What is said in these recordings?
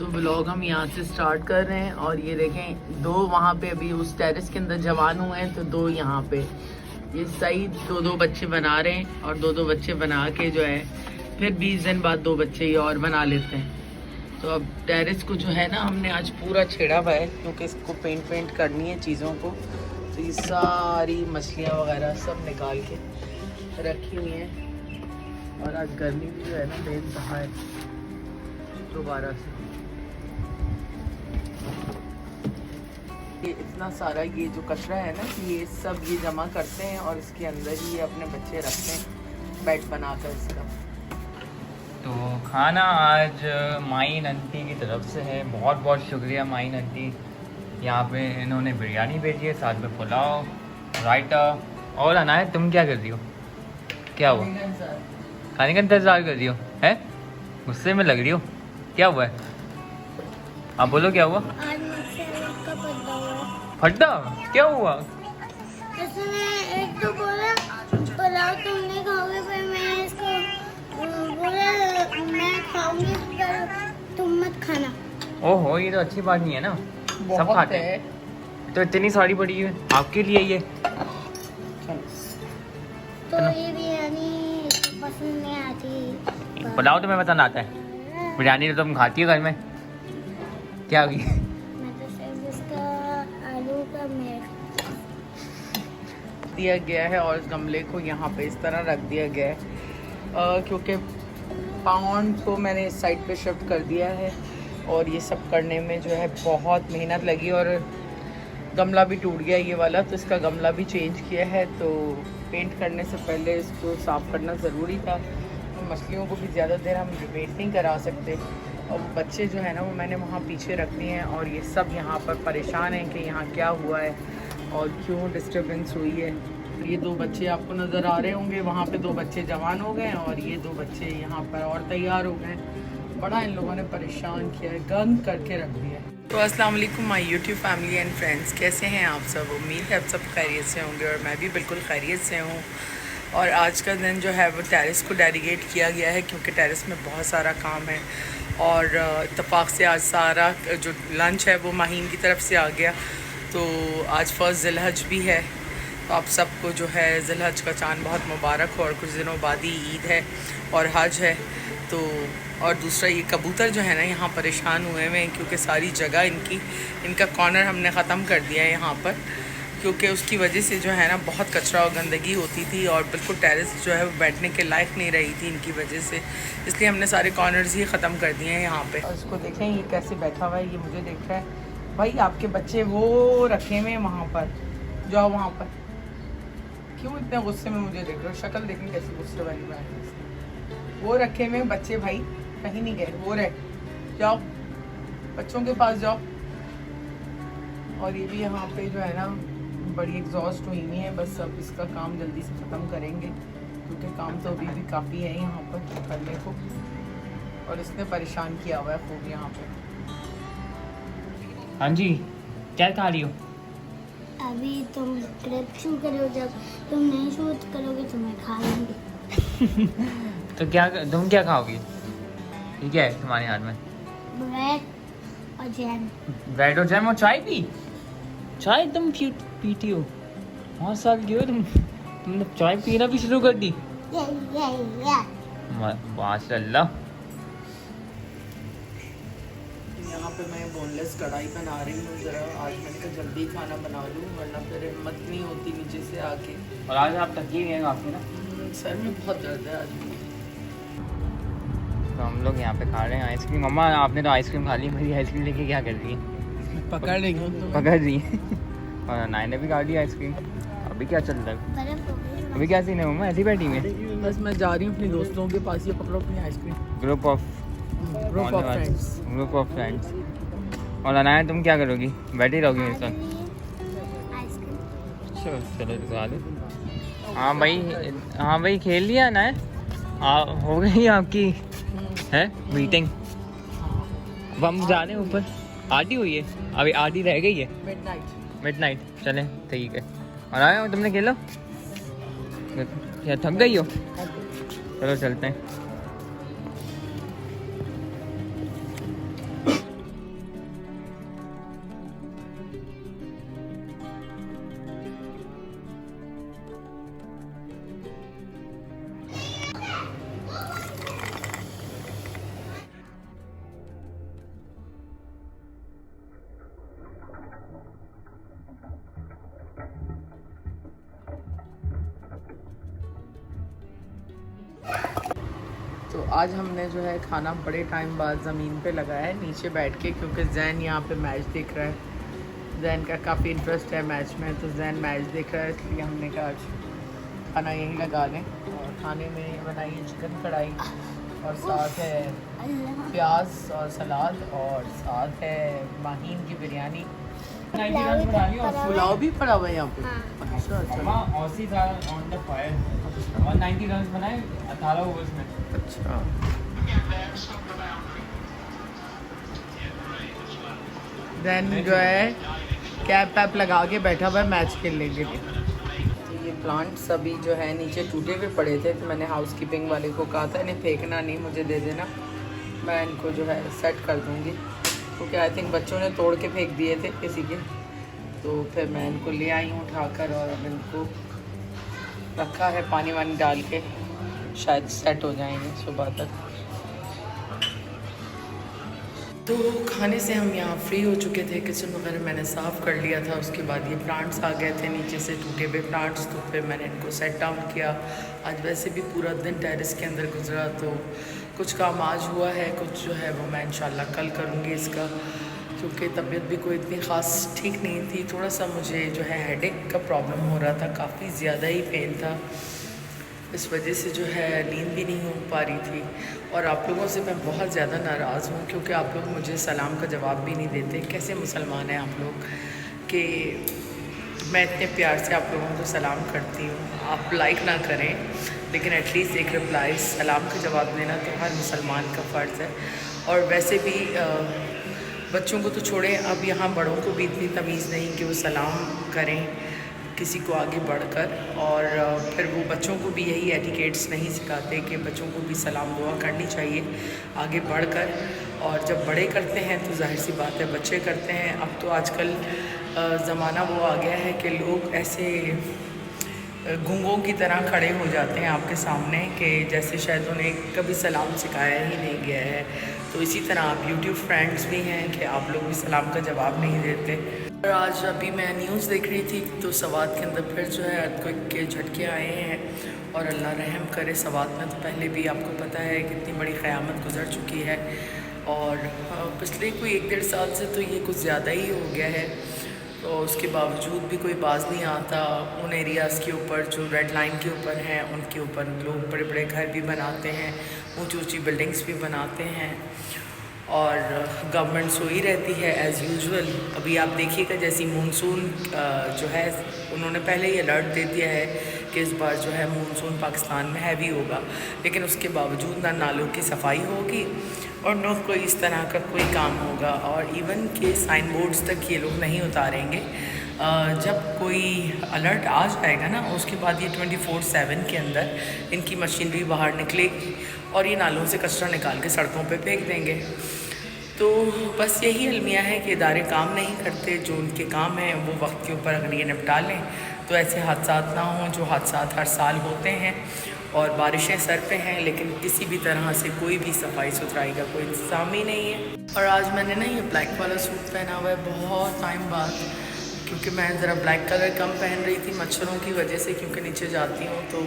तो व्लॉग हम यहाँ से स्टार्ट कर रहे हैं और ये देखें दो वहाँ पे अभी उस टेरेस के अंदर जवान हुए हैं तो दो यहाँ पे ये सही दो बच्चे बना रहे हैं और दो बच्चे बना के जो है फिर 20 दिन बाद दो बच्चे ये और बना लेते हैं। तो अब टेरेस को जो है ना हमने आज पूरा छेड़ा हुआ है क्योंकि इसको पेंट करनी है चीज़ों को। तो ये सारी मछलियाँ वगैरह सब निकाल के रखी हुई हैं और आज गर्मी भी जो है ना बेइंतहा है दोबारा से। ये इतना सारा ये जो कचरा है ना ये सब ये जमा करते हैं और इसके अंदर ही ये अपने बच्चे रखते हैं बेड बनाकर इसका। तो खाना आज माइन आंटी की तरफ से है, बहुत बहुत शुक्रिया माइन आंटी। यहाँ पे इन्होंने बिरयानी भेजी है, साथ में पुलाव, रायता। और अनायत तुम क्या कर रही हो? क्या हुआ? खाने का इंतज़ार कर रही हो? है गुस्से में लग रही हो? क्या हुआ है? आप बोलो क्या हुआ? फटा? क्या हुआ? उसने एक तो बोला पुलाव तुम नहीं खाओगे, फिर मैं इसको बोला मैं खाऊंगी पर तुम मत खाना। ओहो, ये तो अच्छी बात नहीं है ना, सब खाते हैं। तो इतनी सारी पड़ी है आपके लिए ये। तो ये बिरयानी पसंद नहीं आती। पुलाव तुम्हें पसंद आता है, बिरयानी तो तुम खाती हो घर में। क्या हुई? मैं तो सिर्फ इसका आलू का मिर्च दिया गया है और इस गमले को यहाँ पे इस तरह रख दिया गया है क्योंकि पाउंड को मैंने इस साइड पे शिफ्ट कर दिया है और ये सब करने में जो है बहुत मेहनत लगी और गमला भी टूट गया ये वाला, तो इसका गमला भी चेंज किया है। तो पेंट करने से पहले इसको साफ़ करना ज़रूरी था। तो मछलियों को भी ज़्यादा देर हम वेट नहीं करा सकते और बच्चे जो है ना वो मैंने वहाँ पीछे रख दिए हैं और ये सब यहाँ पर परेशान हैं कि यहाँ क्या हुआ है और क्यों डिस्टर्बेंस हुई है। ये दो बच्चे आपको नज़र आ रहे होंगे, वहाँ पे दो बच्चे जवान हो गए हैं और ये दो बच्चे यहाँ पर और तैयार हो गए। बड़ा इन लोगों ने परेशान किया है, गंद करके रख दिया है। तो अस्सलाम वालेकुम my YouTube family and friends, कैसे हैं आप सब? उम्मीद है आप सब खैरियत से होंगे और मैं भी बिल्कुल खैरियत से हूँ। और आज का दिन जो है वो टेरेस को डेडिकेट किया गया है क्योंकि टेरेस में बहुत सारा काम है और इत्तेफाक से आज सारा जो लंच है वो माहीन की तरफ से आ गया। तो आज फर्स्ट ज़िलहज भी है, तो आप सबको जो है ज़िलहज का चांद बहुत मुबारक हो और कुछ दिनों बाद ही ईद है और हज है। तो और दूसरा ये कबूतर जो है ना यहाँ परेशान हुए हुए हैं क्योंकि सारी जगह इनका कॉर्नर हमने ख़त्म कर दिया है यहाँ पर, क्योंकि उसकी वजह से जो है ना बहुत कचरा और गंदगी होती थी और बिल्कुल टेरेस जो है वो बैठने के लायक नहीं रही थी इनकी वजह से, इसलिए हमने सारे कॉर्नर्स ही ख़त्म कर दिए हैं यहाँ पे। और इसको देखें ये कैसे बैठा हुआ है, ये मुझे देख रहा है। भाई आपके बच्चे वो रखे हुए हैं वहाँ पर, जाओ वहाँ पर। क्यों इतने गुस्से में मुझे देख रहे हो? शक्ल देखने कैसी गुस्से वाली बात है। वो रखे हुए बच्चे भाई कहीं नहीं गए, वो रहे, जाओ बच्चों के पास जाओ। और ये भी यहाँ पे जो है ना बड़ी एग्जॉस्ट हुई हुई है, बस अब इसका काम जल्दी से ख़त्म करेंगे क्योंकि काम तो अभी भी काफ़ी है यहाँ पर करने को और इसने परेशान किया हुआ है खूब यहाँ पे। हाँ जी, क्या खा रही हो? अभी तुम क्लिप शूट करो, जब तुम नहीं शूट करोगे तो मैं खा लूँगी। तो क्या तुम क्या खाओगी? ये क्या है तुम्हारे हाथ में? ब्रेड और जैम। ब्रेड और जैम और चाय भी? चाय तुम पीती हो? 5 साल की हो तुमने चाय पीना भी शुरू कर दी? या। माशाल्लाह। यहाँ पे मैं बोनलेस कढ़ाई बना रही हूँ ज़रा, आज मैंने कहा जल्दी खाना बना लूँ वरना फिर हिम्मत नहीं होती नीचे से आके। और आज आप थकी हुई हैं काफ़ी ना? सर में बहुत दर्द है आज। तो हम लोग यहाँ पे खा रहे हैं आइसक्रीम। मम्मा आपने तो आइसक्रीम खा ली, मेरी आइसक्रीम लेके क्या कर रही है? पकड़ रही हूँ तो पकड़ रही है। और नाय ने भी खा ली आइसक्रीम। अभी क्या चल रहा है? बर्फ हो गई। अभी क्या सीन है मम्मा, ऐसी बैठी में? बस मैं जा रही हूँ अपने दोस्तों के पास, ये पकड़ो अपनी आइसक्रीम। Group of friends. और अनाया तुम क्या करोगी? बैठी रहोगी मेरे साथ? आइसक्रीम। चलो दिखा दो। हाँ भाई खेल लिया ना? हो गई आपकी है मीटिंग? अब हम जा रहे हैं ऊपर। आधी हुई है, अभी आधी रह गई है। मिडनाइट चलें, ठीक है। और आया तुमने खेलो? क्या थक गई हो? चलो चलते हैं। आज हमने जो है खाना बड़े टाइम बाद ज़मीन पे लगाया है नीचे बैठ के, क्योंकि जैन यहाँ पे मैच देख रहा है। जैन का काफ़ी इंटरेस्ट है मैच में, तो जैन मैच देख रहा है, इसलिए हमने कहा आज खाना यहीं लगा लें। और खाने में बनाई है चिकन कढ़ाई, और साथ है प्याज और सलाद, और साथ है माहीन की बिरयानी। पुलाव भी पड़ा हुआ है यहाँ पे। हाँ। अच्छा अच्छा वहाँ ऑसी था ऑन द फायर, 190 रन बनाए 18 ओवर्स में। अच्छा। देन जो है कैप वैप लगा के बैठा हुआ है मैच खेलने के लिए। तो ये प्लांट्स अभी जो है नीचे टूटे हुए पड़े थे, तो मैंने हाउस कीपिंग वाले को कहा था इन्हें फेंकना नहीं, मुझे दे देना, मैं इनको जो है सेट कर दूँगी, क्योंकि आई थिंक बच्चों ने तोड़ के फेंक दिए थे किसी के। तो फिर मैं इनको ले आई हूँ उठाकर, और अब इनको रखा है पानी वानी डाल के, शायद सेट हो जाएंगे सुबह तक। तो खाने से हम यहाँ फ्री हो चुके थे, किचन वगैरह मैंने साफ़ कर लिया था। उसके बाद ये प्लांट्स आ गए थे नीचे से टूटे हुए प्लांट्स, तो फिर मैंने इनको सेट डाउन किया। आज वैसे भी पूरा दिन टेरेस के अंदर गुजरा, तो कुछ काम आज हुआ है, कुछ जो है वो मैं इंशाल्लाह कल करूँगी इसका, क्योंकि तबीयत भी कोई इतनी ख़ास ठीक नहीं थी। थोड़ा सा मुझे जो है हेडेक का प्रॉब्लम हो रहा था, काफ़ी ज़्यादा ही पेन था, इस वजह से जो है नींद भी नहीं हो पा रही थी। और आप लोगों से मैं बहुत ज़्यादा नाराज़ हूँ, क्योंकि आप लोग मुझे सलाम का जवाब भी नहीं देते। कैसे मुसलमान हैं आप लोग कि मैं इतने प्यार से आप लोगों को सलाम करती हूँ, आप लाइक ना करें, लेकिन एटलीस्ट एक रिप्लाई सलाम का जवाब देना तो हर मुसलमान का फ़र्ज़ है। और वैसे भी बच्चों को तो छोड़ें, अब यहाँ बड़ों को भी इतनी तमीज़ नहीं कि वो सलाम करें किसी को आगे बढ़कर, और फिर वो बच्चों को भी यही एटिकेट्स नहीं सिखाते कि बच्चों को भी सलाम दुआ करनी चाहिए आगे बढ़कर। और जब बड़े करते हैं तो जाहिर सी बात है बच्चे करते हैं। अब तो आजकल ज़माना वो आ गया है कि लोग ऐसे गूंगों की तरह खड़े हो जाते हैं आपके सामने कि जैसे शायद उन्हें कभी सलाम सिखाया ही नहीं गया है। तो इसी तरह आप यूट्यूब फ्रेंड्स भी हैं कि आप लोग भी सलाम का जवाब नहीं देते। और आज अभी मैं न्यूज़ देख रही थी, तो सवात के अंदर फिर जो है अर्थक्वेक के झटके आए हैं, और अल्लाह रहम करे। सवात में तो पहले भी आपको पता है कितनी बड़ी क़यामत गुजर चुकी है, और पिछले कोई 1-1.5 साल से तो ये कुछ ज़्यादा ही हो गया है। तो उसके बावजूद भी कोई बाज नहीं आता। उन एरियाज़ के ऊपर जो रेड लाइन के ऊपर हैं, उनके ऊपर लोग बड़े बड़े घर भी बनाते हैं, ऊंची ऊंची बिल्डिंग्स भी बनाते हैं, और गवर्नमेंट सोई रहती है एज़ यूजुअल। अभी आप देखिएगा जैसी मानसून जो है, उन्होंने पहले ही अलर्ट दे दिया है कि इस बार जो है मानसून पाकिस्तान में हैवी होगा, लेकिन उसके बावजूद ना नालों की सफाई होगी और न कोई इस तरह का कोई काम होगा। और इवन के साइन बोर्ड्स तक ये लोग नहीं उतारेंगे। जब कोई अलर्ट आ जाएगा ना, उसके बाद ये 24/7 के अंदर इनकी मशीनरी बाहर निकलेगी और ये नालों से कचरा निकाल के सड़कों पे फेंक देंगे। तो बस यही अलमिया है कि इदारे काम नहीं करते, जो उनके काम हैं वो वक्त के ऊपर अगर ये निपटा लें तो ऐसे हादसात ना हों जो हादसात हर साल होते हैं। और बारिशें सर पे हैं, लेकिन किसी भी तरह से कोई भी सफाई सुथराई का कोई इंतज़ाम ही नहीं है। और आज मैंने ना ये ब्लैक वाला सूट पहना हुआ है बहुत टाइम बाद, क्योंकि मैं ज़रा ब्लैक कलर कम पहन रही थी मच्छरों की वजह से, क्योंकि नीचे जाती हूँ तो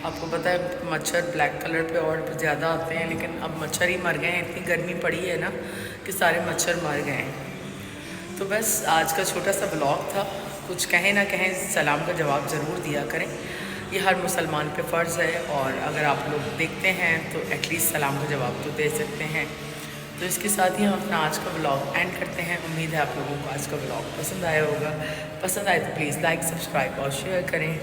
आपको पता है मच्छर ब्लैक कलर पे और ज़्यादा आते हैं। लेकिन अब मच्छर ही मर गए हैं, इतनी गर्मी पड़ी है ना कि सारे मच्छर मर गए हैं। तो बस आज का छोटा सा ब्लॉग था, कुछ कहें ना कहें सलाम का जवाब ज़रूर दिया करें, ये हर मुसलमान पे फ़र्ज़ है। और अगर आप लोग देखते हैं तो एटलीस्ट सलाम का जवाब तो दे सकते हैं। तो इसके साथ ही हम अपना आज का ब्लॉग एंड करते हैं। उम्मीद है आप लोगों को आज का ब्लॉग पसंद आया होगा। पसंद आए तो प्लीज़ लाइक, सब्सक्राइब और शेयर करें।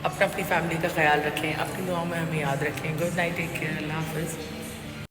अपनी फैमिली का ख्याल रखें, अपनी दुआओं में हमें याद रखें। गुड नाइट, टेक केयर, अल्लाह हाफ़िज़।